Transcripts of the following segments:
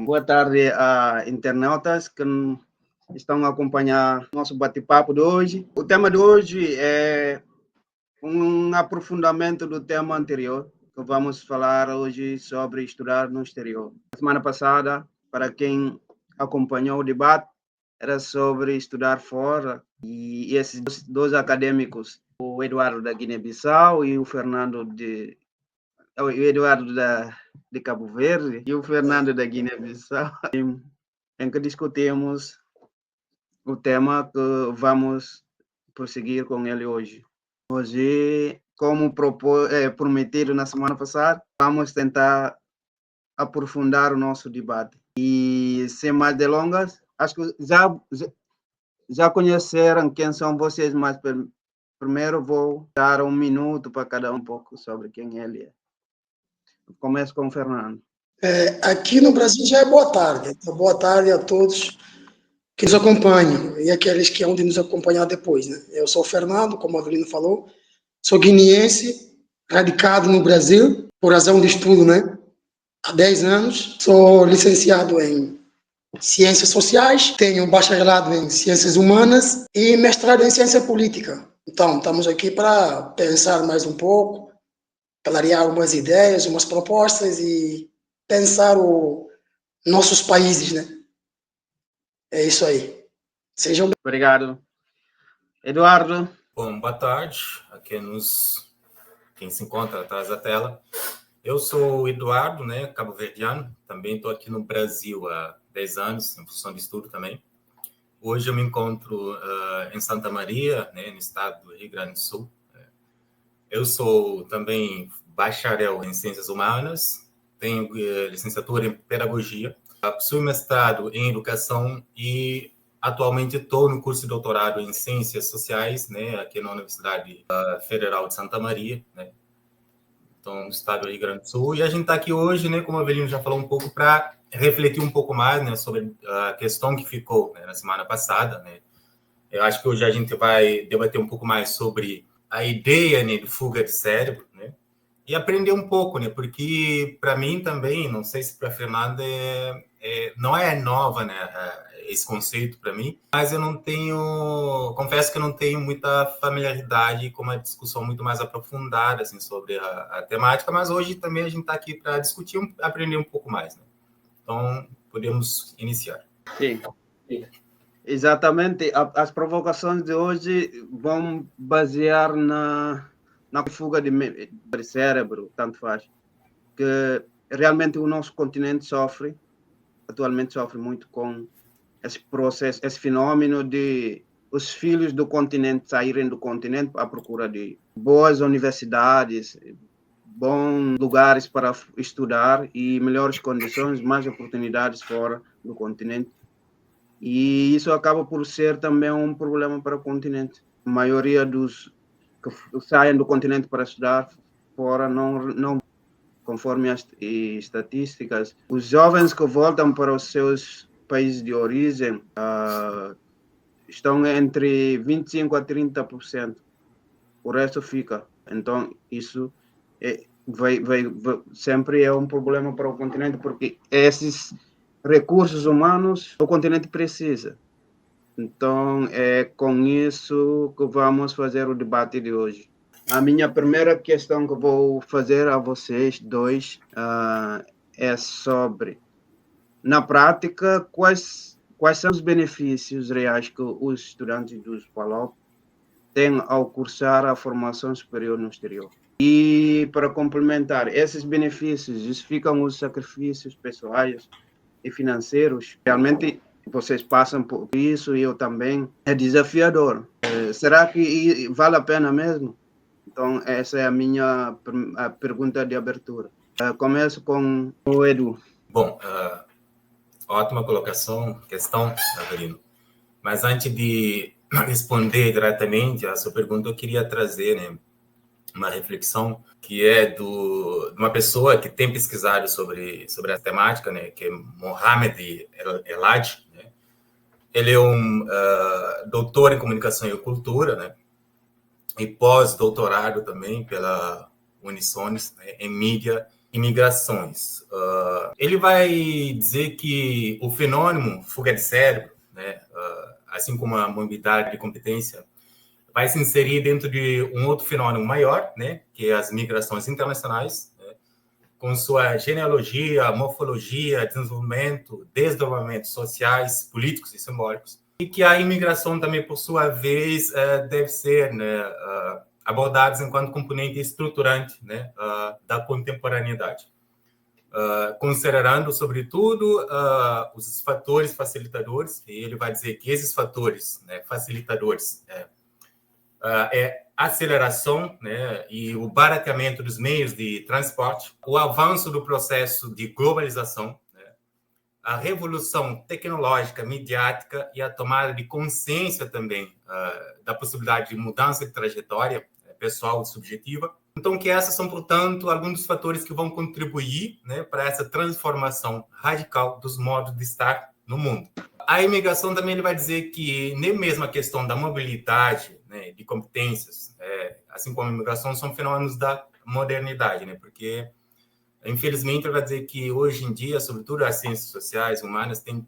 Boa tarde a internautas que estão a acompanhar nosso bate-papo de hoje. O tema de hoje é um aprofundamento do tema anterior, que vamos falar hoje sobre estudar no exterior. Na semana passada, para quem acompanhou o debate, era sobre estudar fora, e esses dois acadêmicos, o Eduardo da Guiné-Bissau e o Fernando de Cabo Verde e o Fernando da Guiné-Bissau, em que discutimos o tema que vamos prosseguir com ele hoje. Hoje, como prometido na semana passada, vamos tentar aprofundar o nosso debate. E, sem mais delongas, acho que já conheceram quem são vocês, mas primeiro vou dar 1 minuto para cada um pouco sobre quem ele é. Começo com o Fernando. Aqui no Brasil já é boa tarde. Então, boa tarde a todos que nos acompanham e aqueles que hão de nos acompanhar depois. Né? Eu sou o Fernando, como a Avelino falou, sou guineense, radicado no Brasil, por razão de estudo, né? Há 10 anos. Sou licenciado em Ciências Sociais, tenho bacharelado em Ciências Humanas e mestrado em Ciência Política. Então, estamos aqui para pensar mais um pouco, clarear algumas ideias, umas propostas e pensar nossos países, né? É isso aí. Sejam bem. Obrigado. Eduardo. Bom, boa tarde a quem se encontra atrás da tela. Eu sou o Eduardo, né, cabo-verdiano. Também estou aqui no Brasil há 10 anos, em função de estudo também. Hoje eu me encontro em Santa Maria, né, no estado do Rio Grande do Sul. Eu sou também bacharel em Ciências Humanas, tenho licenciatura em Pedagogia, possuo mestrado em Educação e atualmente estou no curso de doutorado em Ciências Sociais, né, aqui na Universidade Federal de Santa Maria, né, então, no estado do Rio Grande do Sul. E a gente está aqui hoje, né, como a Avelino já falou um pouco, para refletir um pouco mais, né, sobre a questão que ficou, né, na semana passada. Né. Eu acho que hoje a gente vai debater um pouco mais sobre a ideia, né, de fuga de cérebro, né, e aprender um pouco, né, porque para mim também, não sei se para a Fernanda não é nova, né, esse conceito para mim, mas confesso que eu não tenho muita familiaridade com uma discussão muito mais aprofundada assim, sobre a temática, mas hoje também a gente está aqui para discutir, aprender um pouco mais. Né? Então, podemos iniciar. Sim. Exatamente. As provocações de hoje vão basear na fuga de cérebro, tanto faz, que realmente o nosso continente atualmente sofre muito com esse processo, esse fenômeno de os filhos do continente saírem do continente à procura de boas universidades, bons lugares para estudar e melhores condições, mais oportunidades fora do continente. E isso acaba por ser também um problema para o continente. A maioria dos que saem do continente para estudar fora não conforme as estatísticas, os jovens que voltam para os seus países de origem estão entre 25% a 30%. O resto fica. Então, isso sempre é um problema para o continente, porque esses recursos humanos o continente precisa. Então, é com isso que vamos fazer o debate de hoje. A minha primeira questão que vou fazer a vocês dois é sobre, na prática, quais são os benefícios reais que os estudantes dos PALOP têm ao cursar a formação superior no exterior. E, para complementar, esses benefícios justificam os sacrifícios pessoais e financeiros. Realmente, vocês passam por isso e eu também. É desafiador. Será que vale a pena mesmo? Então, essa é a minha pergunta de abertura. Começo com o Edu. Bom, ótima questão, Avelino. Mas antes de responder diretamente a sua pergunta, eu queria trazer, né, uma reflexão que é de uma pessoa que tem pesquisado sobre a temática, né, que é Mohamed Elad. Né? Ele é um doutor em comunicação e cultura, né, e pós-doutorado também pela Unisones, né, em mídia imigrações. Ele vai dizer que o fenômeno fuga de cérebro, né, assim como a mobilidade de competência, vai se inserir dentro de um outro fenômeno maior, né, que é as migrações internacionais, né, com sua genealogia, morfologia, desenvolvimento, desdobramentos sociais, políticos e simbólicos, e que a imigração também, por sua vez, deve ser, né, abordada enquanto componente estruturante, né, da contemporaneidade, considerando, sobretudo, os fatores facilitadores, e ele vai dizer que esses fatores, né, facilitadores é aceleração, né, e o barateamento dos meios de transporte, o avanço do processo de globalização, né, a revolução tecnológica, midiática e a tomada de consciência também da possibilidade de mudança de trajetória pessoal e subjetiva. Então, que essas são, portanto, alguns dos fatores que vão contribuir, né, para essa transformação radical dos modos de estar no mundo. A imigração também ele vai dizer que nem mesmo a questão da mobilidade, né, de competências, assim como a imigração, são fenômenos da modernidade, né, porque, infelizmente, ele vai dizer que hoje em dia, sobretudo as ciências sociais, humanas, têm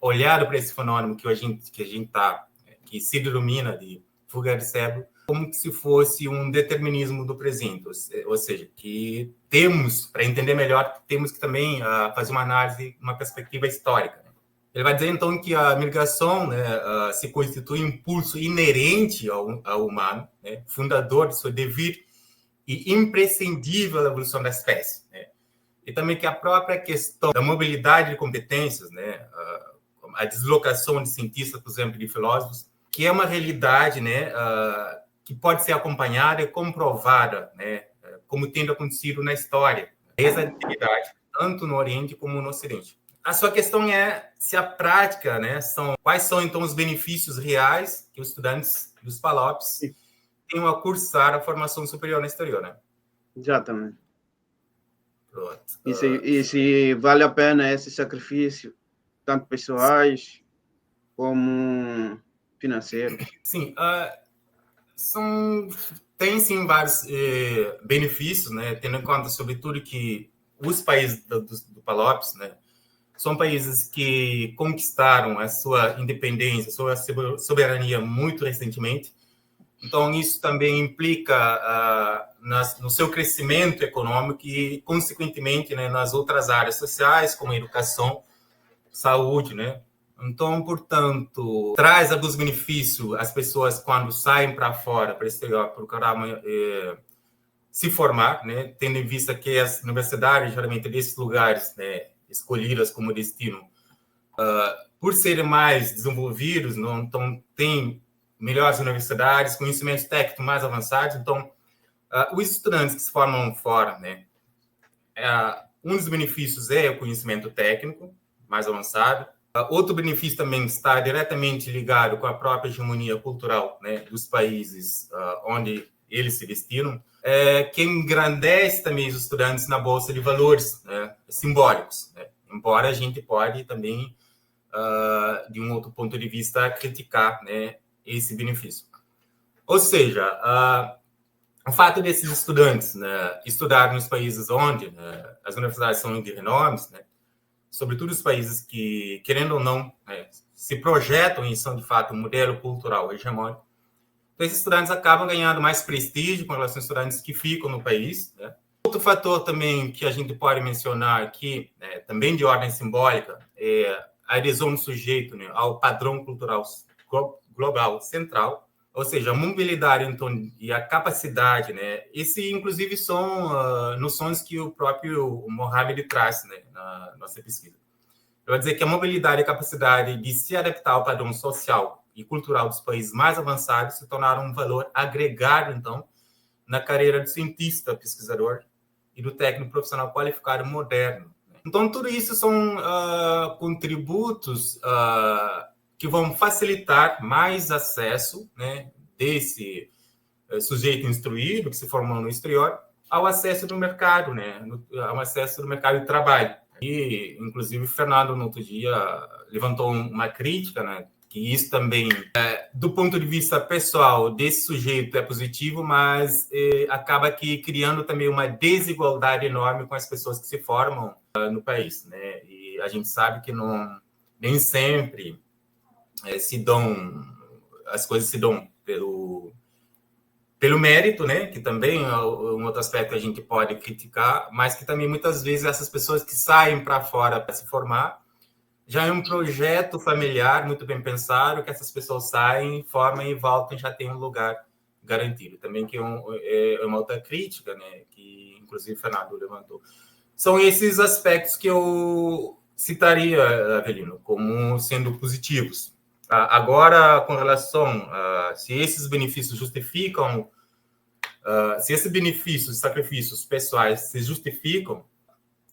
olhado para esse fenômeno que a gente está, que se denomina de fuga de cérebro, como se fosse um determinismo do presente, ou seja, que temos, para entender melhor, temos que também fazer uma análise, uma perspectiva histórica. Né? Ele vai dizer, então, que a migração, né, se constitui um impulso inerente ao humano, né, fundador de seu devir e imprescindível à evolução da espécie. Né? E também que a própria questão da mobilidade de competências, né, a deslocação de cientistas, por exemplo, de filósofos, que é uma realidade, né, que pode ser acompanhada e comprovada, né, como tendo acontecido na história, desde a antiguidade, tanto no Oriente como no Ocidente. A sua questão é se a prática, né, quais são, então, os benefícios reais que os estudantes dos PALOPs têm a cursar a formação superior no exterior, né? Exatamente. Pronto. E se vale a pena esse sacrifício, tanto pessoais como financeiro. Sim, tem sim vários benefícios, né, tendo em conta, sobretudo, que os países do PALOPs, né, são países que conquistaram a sua independência, a sua soberania muito recentemente. Então, isso também implica no seu crescimento econômico e, consequentemente, né, nas outras áreas sociais, como educação, saúde, né? Então, portanto, traz alguns benefícios às pessoas quando saem para fora, para o exterior, procurar se formar, né? Tendo em vista que as universidades, geralmente, desses lugares, né, escolhidas como destino, por serem mais desenvolvidos, não, então, tem melhores universidades, conhecimentos técnicos mais avançados. Então, os estudantes que se formam fora, né, um dos benefícios é o conhecimento técnico mais avançado. Outro benefício também está diretamente ligado com a própria hegemonia cultural, né, dos países onde eles se destinam, que engrandece também os estudantes na bolsa de valores, né, simbólicos, né? Embora a gente pode também, de um outro ponto de vista, criticar, né, esse benefício. Ou seja, o fato desses estudantes, né, estudarem nos países onde, né, as universidades são de renome, né, sobretudo os países que, querendo ou não, né, se projetam e são, de fato, um modelo cultural hegemônico, então esses estudantes acabam ganhando mais prestígio com relação aos estudantes que ficam no país. Né? Outro fator também que a gente pode mencionar aqui, né, também de ordem simbólica, é a adesão do sujeito, né, ao padrão cultural global central, ou seja, a mobilidade, então, e a capacidade, né? Esse, inclusive, são noções que o próprio Mohamed traz, né, na nossa pesquisa. Eu vou dizer que a mobilidade e a capacidade de se adaptar ao padrão social e cultural dos países mais avançados se tornaram um valor agregado, então, na carreira do cientista, pesquisador e do técnico profissional qualificado moderno. Então, tudo isso são contributos que vão facilitar mais acesso, né, desse sujeito instruído que se formou no exterior ao acesso do mercado, né, ao acesso do mercado de trabalho. E, inclusive, o Fernando, no outro dia, levantou uma crítica, né, que isso também, do ponto de vista pessoal desse sujeito, é positivo, mas acaba que criando também uma desigualdade enorme com as pessoas que se formam no país, né? E a gente sabe que nem sempre as coisas se dão pelo mérito, né? Que também é um outro aspecto que a gente pode criticar, mas que também muitas vezes essas pessoas que saem para fora para se formar já é um projeto familiar muito bem pensado, que essas pessoas saem, formam e voltam e já tem um lugar garantido. Também que é uma outra crítica, né, que inclusive o Fernando levantou. São esses aspectos que eu citaria, Avelino, como sendo positivos. Agora, com relação a se esses benefícios justificam, se esses benefícios e sacrifícios pessoais se justificam,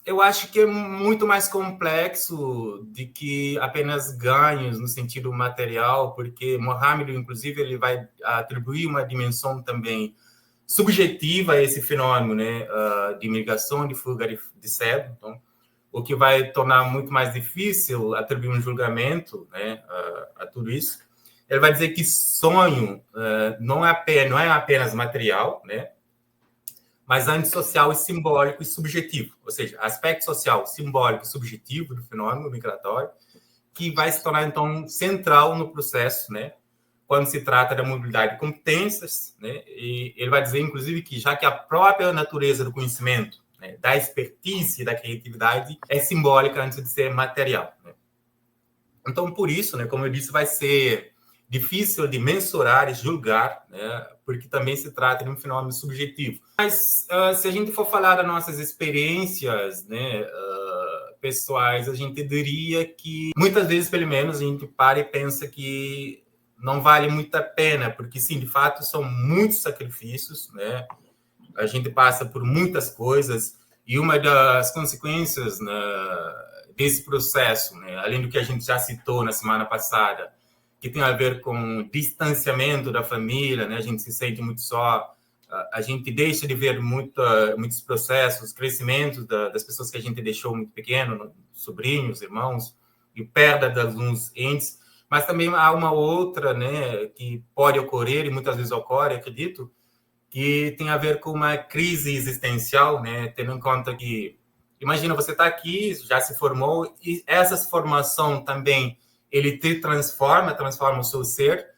eu acho que é muito mais complexo de que apenas ganhos no sentido material, porque Mohamed, inclusive, ele vai atribuir uma dimensão também subjetiva a esse fenômeno, né, de migração, de fuga de cedo. Então, o que vai tornar muito mais difícil atribuir um julgamento, né, a tudo isso. Ele vai dizer que sonho não é apenas material, né, mas antissocial e simbólico e subjetivo, ou seja, aspecto social, simbólico e subjetivo do fenômeno migratório, que vai se tornar, então, central no processo, né, quando se trata da mobilidade de competências, né, e ele vai dizer, inclusive, que já que a própria natureza do conhecimento, né, da expertise e da criatividade é simbólica antes de ser material, né. Então, por isso, né, como eu disse, vai ser difícil de mensurar e julgar, né, porque também se trata de um fenômeno subjetivo. Mas, se a gente for falar das nossas experiências, né, pessoais, a gente diria que, muitas vezes, pelo menos, a gente para e pensa que não vale muito a pena, porque, sim, de fato, são muitos sacrifícios, né, a gente passa por muitas coisas, e uma das consequências, né, desse processo, né, além do que a gente já citou na semana passada, que tem a ver com distanciamento da família, né? A gente se sente muito só, a gente deixa de ver muitos processos, crescimento das pessoas que a gente deixou muito pequeno, sobrinhos, irmãos, e perda de alguns entes, mas também há uma outra, né, que pode ocorrer, e muitas vezes ocorre, acredito, que tem a ver com uma crise existencial, né, tendo em conta que, imagina, você está aqui, já se formou, e essa formação também ele te transforma o seu ser,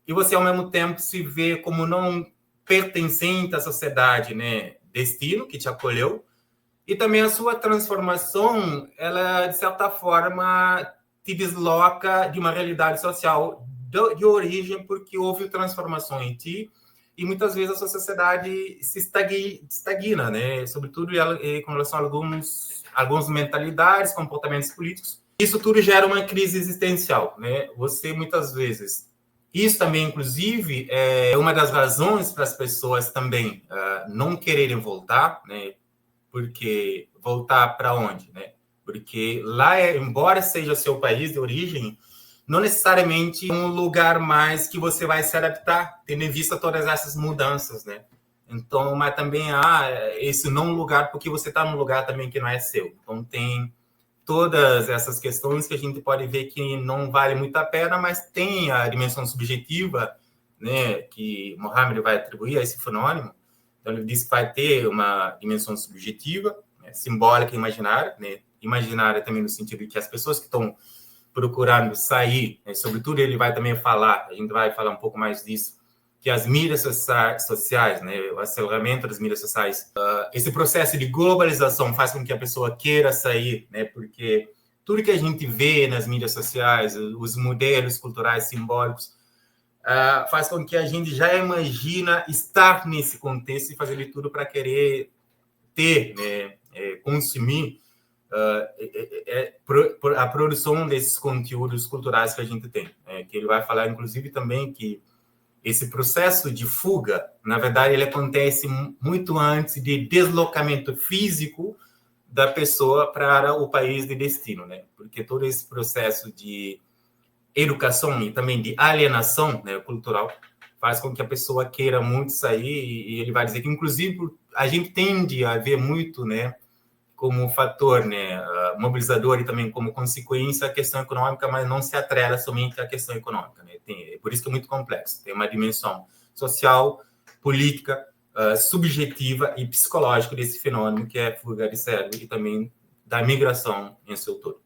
e você, ao mesmo tempo, se vê como não pertencente à sociedade, né? Destino, que te acolheu, e também a sua transformação, ela, de certa forma, te desloca de uma realidade social de origem, porque houve transformação em ti, e muitas vezes a sua sociedade se estagna, né? Sobretudo com relação a algumas mentalidades, comportamentos políticos. Isso tudo gera uma crise existencial, né? Você, muitas vezes... Isso também, inclusive, é uma das razões para as pessoas também não quererem voltar, né? Porque voltar para onde, né? Porque lá, embora seja o seu país de origem, não necessariamente um lugar mais que você vai se adaptar, tendo em vista todas essas mudanças, né? Então, mas também há esse não lugar, porque você está num lugar também que não é seu. Então, tem todas essas questões que a gente pode ver que não vale muito a pena, mas tem a dimensão subjetiva, né, que Mohamed vai atribuir a esse fenômeno. Então, ele diz que vai ter uma dimensão subjetiva, né, simbólica e imaginária, né, imaginária também no sentido de que as pessoas que estão procurando sair, né, sobretudo ele vai também falar, a gente vai falar um pouco mais disso, que as mídias sociais, né, o aceleramento das mídias sociais, esse processo de globalização faz com que a pessoa queira sair, né, porque tudo que a gente vê nas mídias sociais, os modelos culturais simbólicos, faz com que a gente já imagina estar nesse contexto e fazer de tudo para querer ter, né, consumir a produção desses conteúdos culturais que a gente tem. Que ele vai falar, inclusive, também que esse processo de fuga, na verdade, ele acontece muito antes de deslocamento físico da pessoa para o país de destino, né? Porque todo esse processo de educação e também de alienação, né, cultural faz com que a pessoa queira muito sair, e ele vai dizer que, inclusive, a gente tende a ver muito, né, como fator, né, mobilizador e também como consequência a questão econômica, mas não se atrela somente à questão econômica, né? Por isso que é muito complexo. Tem uma dimensão social, política, subjetiva e psicológica desse fenômeno que é a fuga de cérebro e também da migração em seu todo.